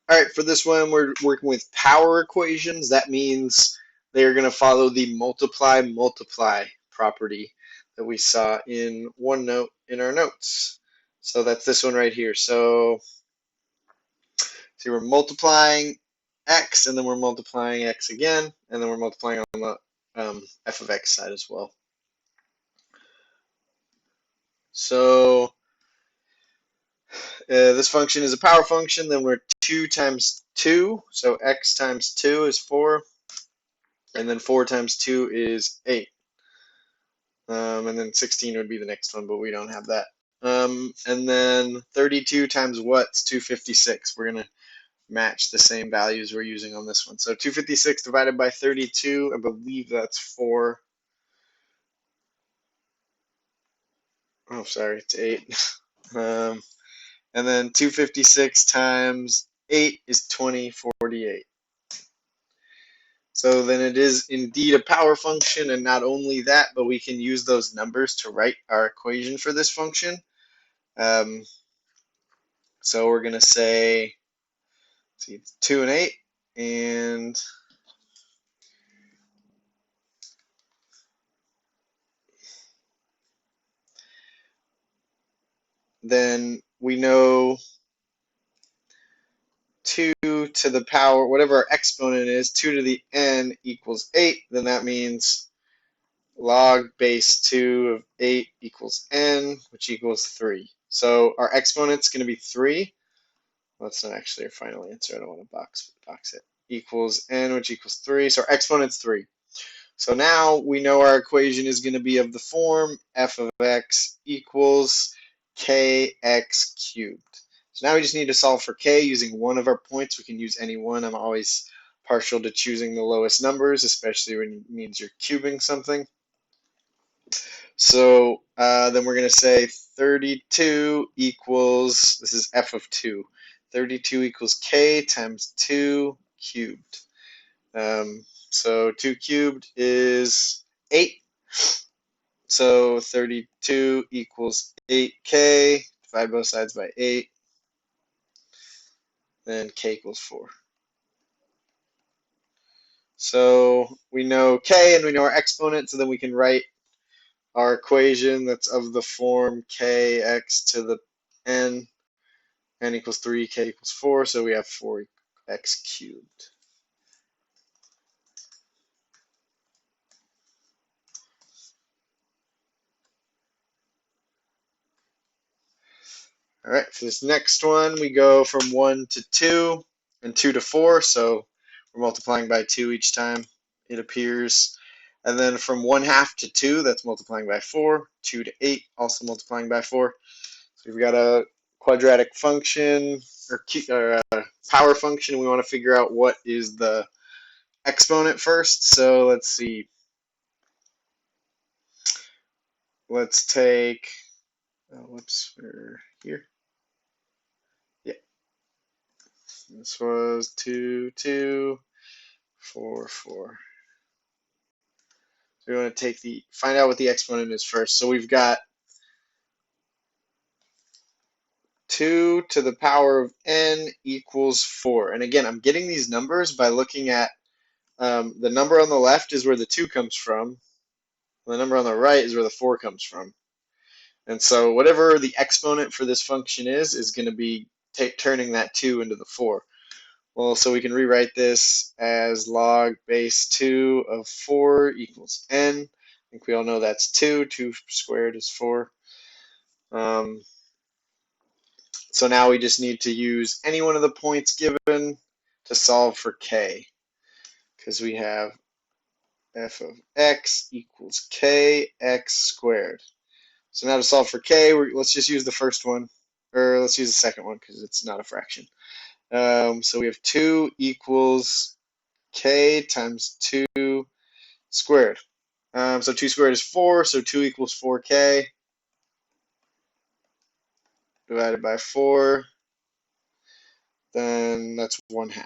All right, for this one, we're working with power equations. That means they're going to follow the multiply property that we saw in one note in our notes. So that's this one right here. So see, we're multiplying x, and then we're multiplying x again, and then we're multiplying on the f of x side as well. So this function is a power function. Then we're 2 times 2, so x times 2 is 4, and then 4 times 2 is 8. And then 16 would be the next one, but we don't have that. And then 32 times what's 256? We're going to match the same values we're using on this one. So 256 divided by 32, I believe that's 4. Oh, sorry, it's 8. And then 256 times 8 is 2048. So then it is indeed a power function, and not only that, but we can use those numbers to write our equation for this function. So we're going to say, see, it's 2 and 8, and then we know 2 to the power, whatever our exponent is, 2 to the n equals 8, then that means log base 2 of 8 equals n, which equals 3. So our exponent's going to be 3. Well, that's not actually our final answer. I don't want to box it. Equals n, which equals 3. So our exponent's 3. So now we know our equation is going to be of the form f of x equals kx cubed. So now we just need to solve for k using one of our points. We can use any one. I'm always partial to choosing the lowest numbers, especially when it means you're cubing something. So then we're going to say 32 equals, this is f of 2. 32 equals k times 2 cubed. So 2 cubed is 8. So 32 equals 8k. Divide both sides by 8. Then k equals 4. So we know k and we know our exponent, so then we can write our equation that's of the form kx to the n equals 3, k equals 4, so we have 4x cubed. All right, for this next one, we go from 1 to 2 and 2 to 4, so we're multiplying by 2 each time it appears. And then from 1/2 to 2, that's multiplying by 4. 2 to 8, also multiplying by 4. So we've got a quadratic function or a power function. We want to figure out what is the exponent first. So let's see. Let's take, whoops, we're here. Yeah. This was 2, 2, 4, 4. So we want to find out what the exponent is first. So we've got 2 to the power of n equals 4. And again, I'm getting these numbers by looking at the number on the left is where the 2 comes from. The number on the right is where the 4 comes from. And so whatever the exponent for this function is going to be turning that 2 into the 4. Well, so we can rewrite this as log base 2 of 4 equals n. I think we all know that's 2. 2 squared is 4. So now we just need to use any one of the points given to solve for k, because we have f of x equals kx squared. So now to solve for k, let's just use the first one, or let's use the second one because it's not a fraction. So we have 2 equals k times 2 squared. So 2 squared is 4, so 2 equals 4k divided by 4. Then that's 1/2.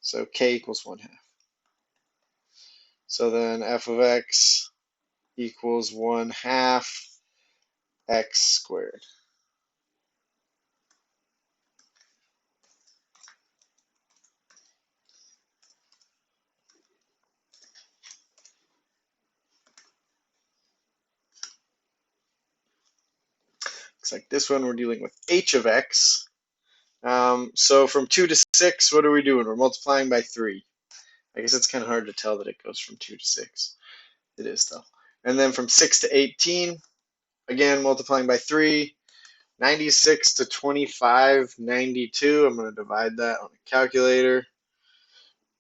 So k equals 1/2. So then f of x equals 1/2 x squared. looks like this one we're dealing with h of x. So from 2 to 6, what are we doing? We're multiplying by 3. I guess it's kind of hard to tell that it goes from 2 to 6. It is, though. And then from 6 to 18, again, multiplying by 3. 96 to 25, 92. I'm going to divide that on a calculator.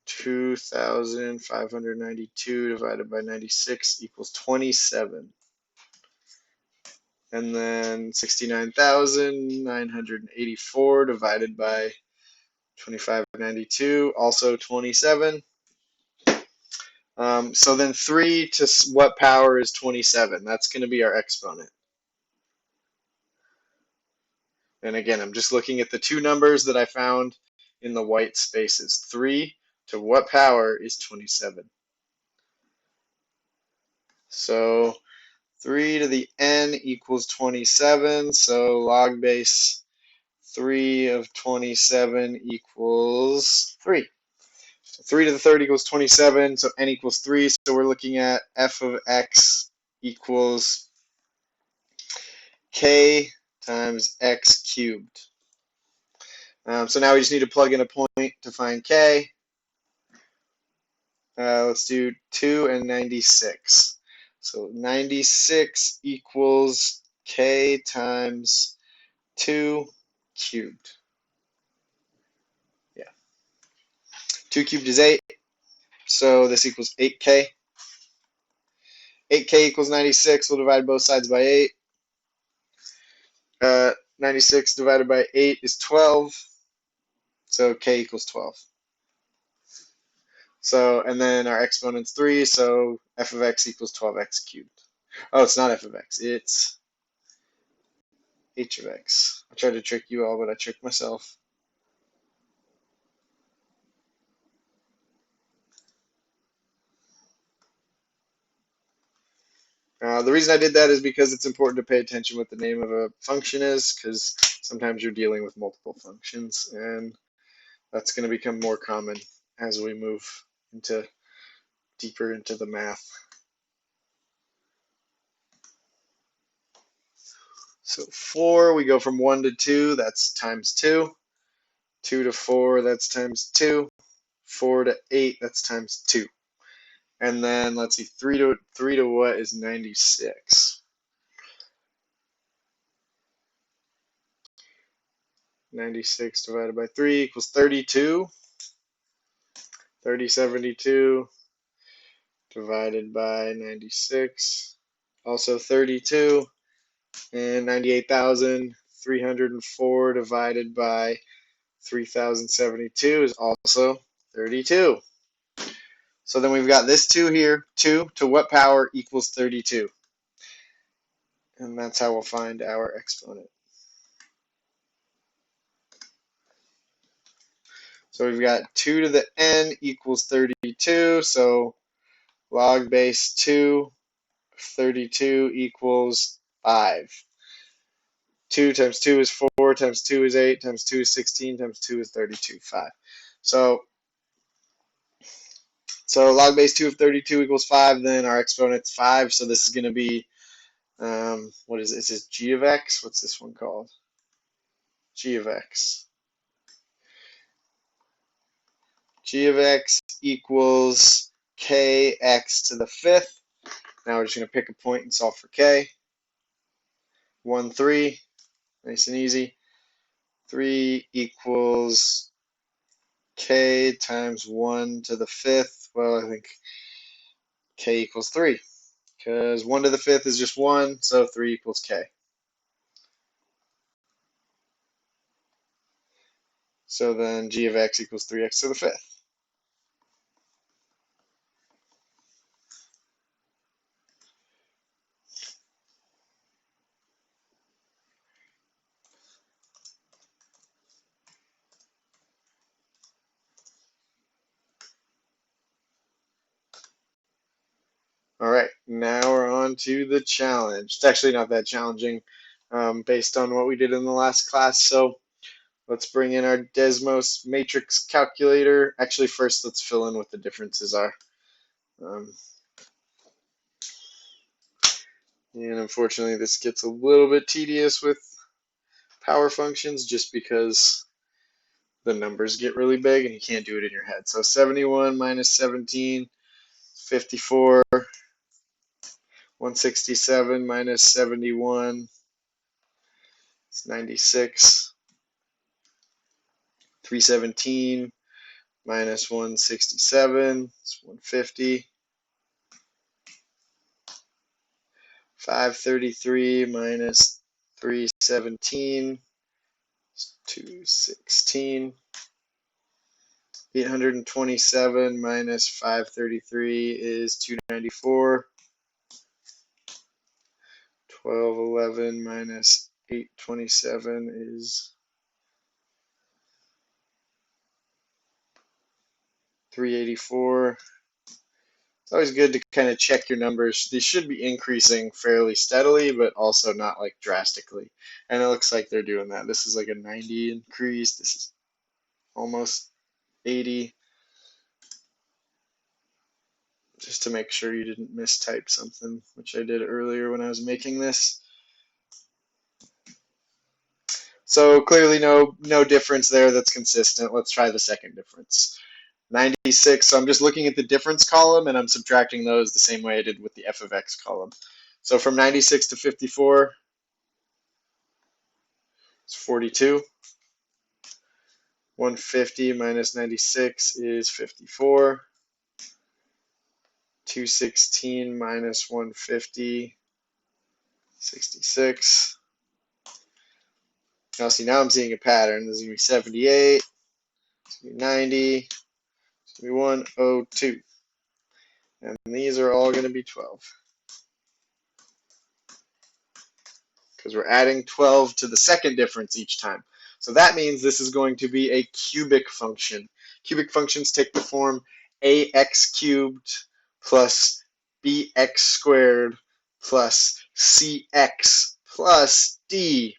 2,592 divided by 96 equals 27. And then 69,984 divided by 2592, also 27. So then 3 to what power is 27? That's going to be our exponent. And again, I'm just looking at the two numbers that I found in the white spaces. 3 to what power is 27? So 3 to the n equals 27. So log base 3 of 27 equals 3. So 3 to the third equals 27. So n equals 3. So we're looking at f of x equals k times x cubed. So now we just need to plug in a point to find k. Let's do 2 and 96. So 96 equals k times 2 cubed. Yeah. 2 cubed is 8. So this equals 8k. 8k equals 96. We'll divide both sides by 8. 96 divided by 8 is 12. So k equals 12. So, and then our exponent's 3, so f of x equals 12x cubed. Oh, it's not f of x, it's h of x. I tried to trick you all, but I tricked myself. The reason I did that is because it's important to pay attention what the name of a function is, because sometimes you're dealing with multiple functions, and that's going to become more common as we move deeper into the math. So 4, we go from 1 to 2, that's times 2. 2 to 4, that's times 2. 4 to 8, that's times 2. And then let's see, 3 to what is 96? 96 divided by 3 equals 32. 3072 divided by 96, also 32. And 98,304 divided by 3,072 is also 32. So then we've got this 2 here. 2 to what power equals 32? And that's how we'll find our exponent. So we've got 2 to the n equals 32. So log base 2 of 32 equals 5. 2 times 2 is 4, times 2 is 8, times 2 is 16, times 2 is 32, 5. So log base 2 of 32 equals 5, then our exponent's 5, so this is going to be, what is it? Is this g of x? What's this one called? G of x. G of x equals kx to the 5th. Now we're just going to pick a point and solve for k. 1, 3. Nice and easy. 3 equals k times 1 to the 5th. Well, I think k equals 3, because 1 to the 5th is just 1, so 3 equals k. So then g of x equals 3x to the 5th. All right, now we're on to the challenge. It's actually not that challenging based on what we did in the last class. So let's bring in our Desmos matrix calculator. Actually, first let's fill in what the differences are. And unfortunately, this gets a little bit tedious with power functions just because the numbers get really big and you can't do it in your head. So 71 minus 17, 54. 167 minus 71 is 96. 317 minus 167 is 150. 533 minus 317 is 216. 827 minus 533 is 294. 1211 minus 827 is 384. It's always good to kind of check your numbers. These should be increasing fairly steadily, but also not like drastically. And it looks like they're doing that. This is like a 90 increase. This is almost 80. Just to make sure you didn't mistype something, which I did earlier when I was making this. So clearly no difference there that's consistent. Let's try the second difference. 96, so I'm just looking at the difference column and I'm subtracting those the same way I did with the f of x column. So from 96 to 54, it's 42. 150 minus 96 is 54. 216 minus 150, 66. Now see, now I'm seeing a pattern. This is going to be 78, it's going to be 90, it's going to be 102. And these are all going to be 12. Because we're adding 12 to the second difference each time. So that means this is going to be a cubic function. Cubic functions take the form ax cubed plus bx squared plus cx plus d.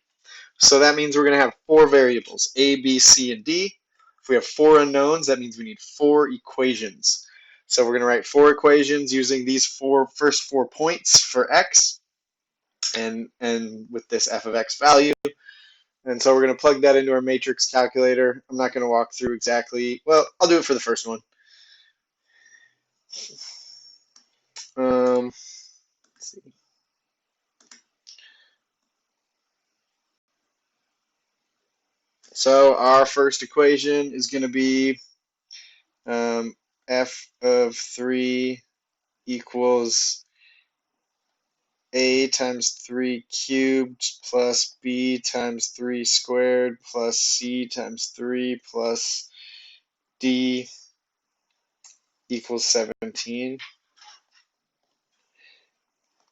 So that means we're going to have four variables, a, b, c, and d. If we have four unknowns, that means we need four equations. So we're going to write four equations using these first 4 points for x and with this f of x value. And so we're going to plug that into our matrix calculator. I'm not going to walk through exactly, well, I'll do it for the first one. Let's see. So our first equation is going to be f of 3 equals a times 3 cubed plus b times 3 squared plus c times 3 plus d equals 17.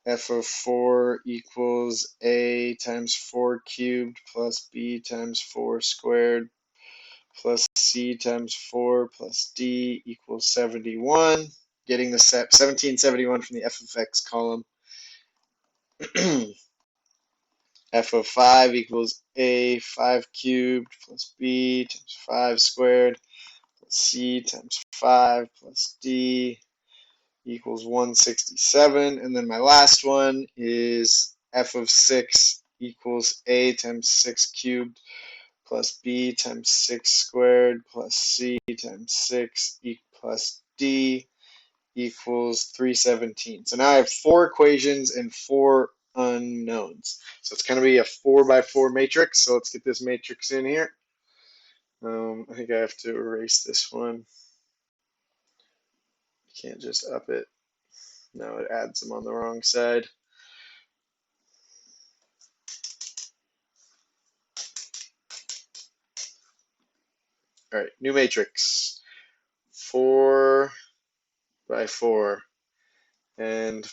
F of 4 equals a times 4 cubed plus b times 4 squared plus c times 4 plus d equals 71. Getting the 1771 from the f of x column. F of 5 equals a 5 cubed plus b times 5 squared plus c times 5 plus d equals 167. And then my last one is f of 6 equals a times 6 cubed plus b times 6 squared plus c times 6 plus d equals 317. So now I have four equations and four unknowns. So it's going to be a 4 by 4 matrix. So let's get this matrix in here. I think I have to erase this one. You can't just up it. No, it adds them on the wrong side. All right, new matrix. 4 by 4. And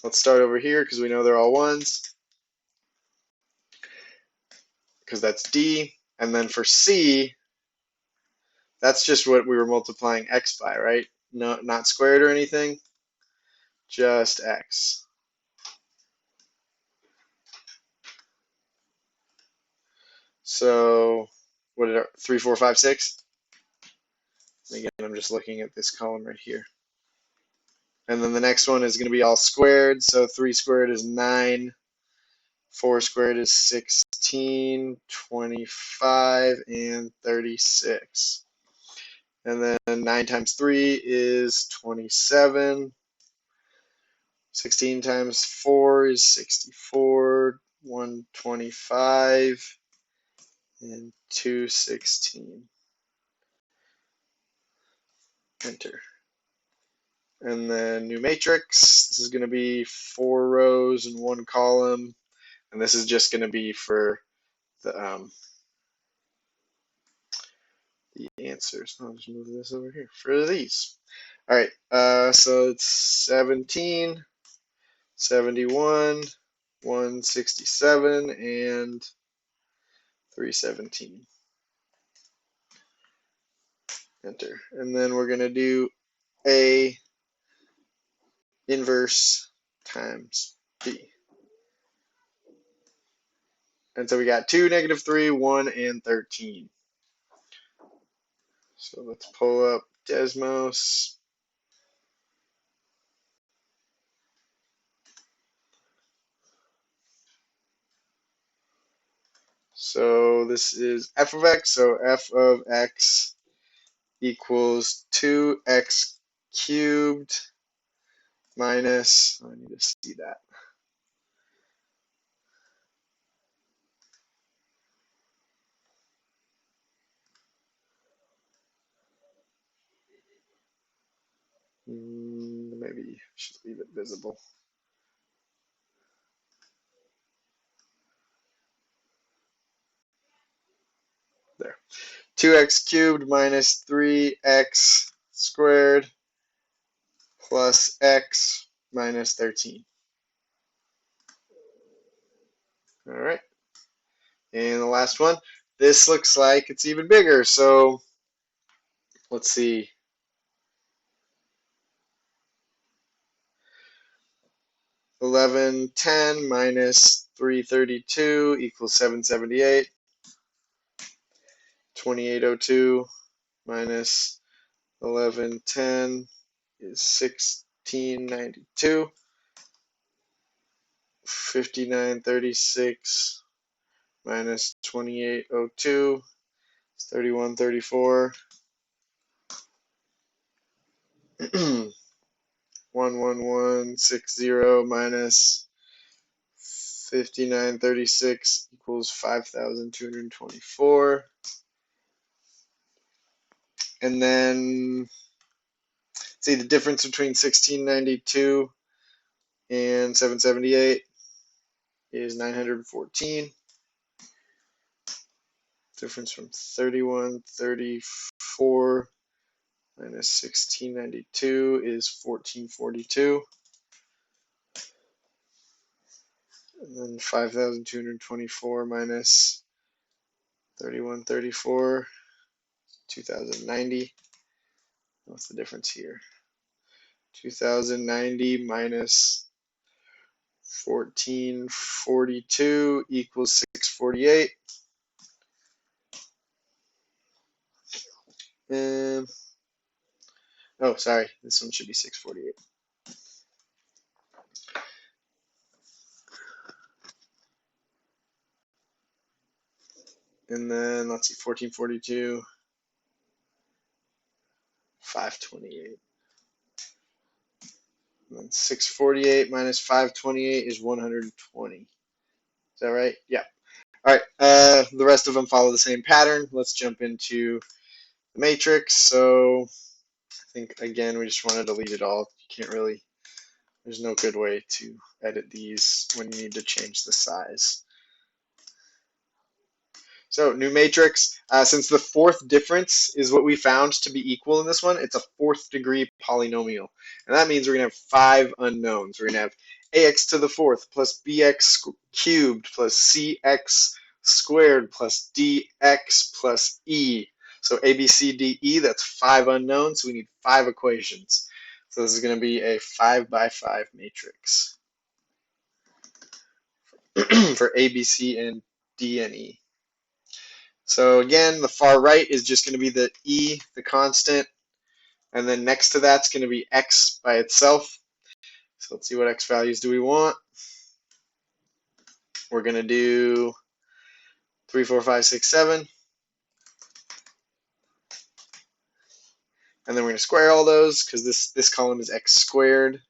let's start over here because we know they're all ones. Because that's D. And then for C, that's just what we were multiplying x by, right? No, not squared or anything. Just x. So what did 3, 4, 5, 6? Again, I'm just looking at this column right here. And then the next one is going to be all squared. So 3 squared is 9. 4 squared is 16, 25, and 36. And then 9 times 3 is 27. 16 times 4 is 64. 125 and 216. Enter. And then new matrix. This is going to be 4 rows and 1 column. And this is just going to be for the answers. I'll just move this over here for these. All right, so it's 17, 71, 167, and 317. Enter. And then we're going to do A inverse times B. And so we got 2, -3, 1, and 13. So let's pull up Desmos. So this is f of x, so f of x equals 2x cubed minus, I need to see that. Maybe I should leave it visible. There. 2x cubed minus 3x squared plus x minus 13. All right. And the last one, this looks like it's even bigger. So let's see. 1110 minus 332 equals 778. 2802 minus 1110 is 1692. 5936 minus 2802 is 3134. 11160 minus 5936 equals 5224. And then see the difference between 1692 and 778 is 914. Difference from 3134 minus 1692 is 1442. And then 5224 minus 3134, 2090. What's the difference here? 2090 minus 1442 equals 648. Oh, sorry, this one should be 648. And then let's see, 1442, 528. And then 648 minus 528 is 120. Is that right? Yeah. All right. The rest of them follow the same pattern. Let's jump into the matrix. So I think, again, we just want to delete it all. You can't really, there's no good way to edit these when you need to change the size. So new matrix, since the fourth difference is what we found to be equal in this one, it's a fourth degree polynomial. And that means we're going to have 5 unknowns. We're going to have ax to the fourth plus bx cubed plus cx squared plus dx plus e. So a, b, c, d, e, that's 5 unknowns. So we need 5 equations. So this is going to be a 5 by 5 matrix for a, b, c, and d and e. So again, the far right is just going to be the e, the constant, and then next to that's going to be x by itself. So let's see, what x values do we want? we're going to do 3, 4, 5, 6, 7. And then we're going to square all those because this column is x squared.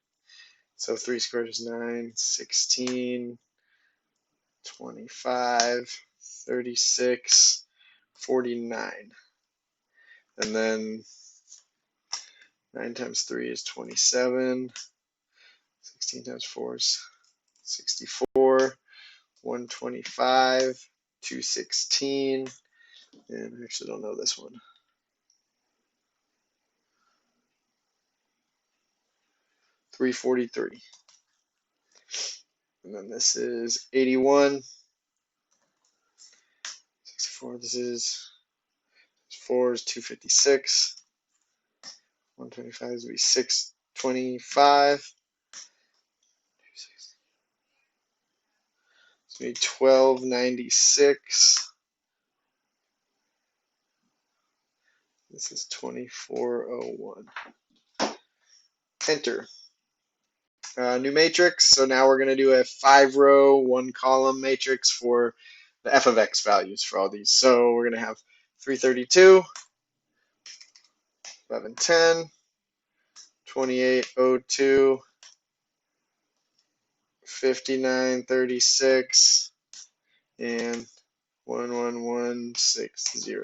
So 3 squared is 9, 16, 25, 36, 49. And then 9 times 3 is 27. 16 times 4 is 64. 125, 216, and I actually don't know this one. 343. And then this is 81. 64, this is 4 is 256. 125 is going to be 625. It's going to be 1296. This is 2401. Enter. New matrix. So now we're going to do a 5-row, 1-column matrix for the f of x values for all these. So we're going to have 332, 1110, 2802, 5936, and 11160.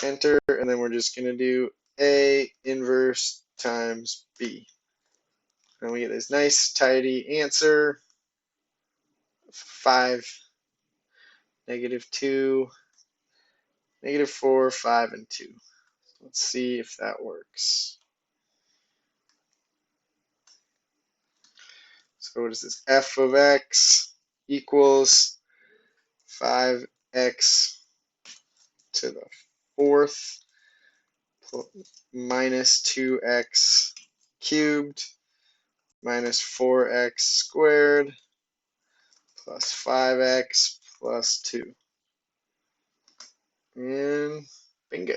Enter, and then we're just going to do A inverse times B. And we get this nice, tidy answer. 5, -2, -4, 5, and 2. Let's see if that works. So what is this? F of x equals 5x to the 4th minus 2x cubed minus 4x squared plus 5x plus 2. And bingo.